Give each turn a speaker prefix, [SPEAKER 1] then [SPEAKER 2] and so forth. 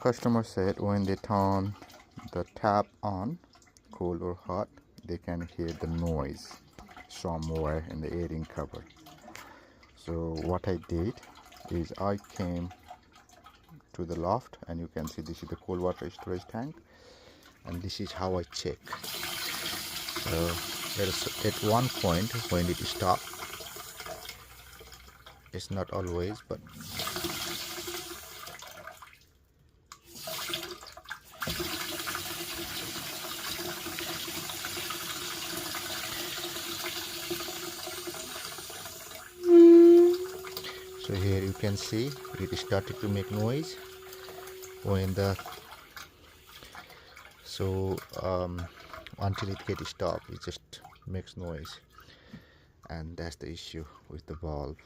[SPEAKER 1] Customer said when they turn the tap on, cold or hot, they can hear the noise somewhere in the airing cover. So what I did is I came to the loft, and you can see this is the cold water storage tank, and this is how I check. So there's at one point when it stops, it's not always, but so here you can see it started to make noise when the until it gets stopped, it just makes noise, and that's the issue with the bulb.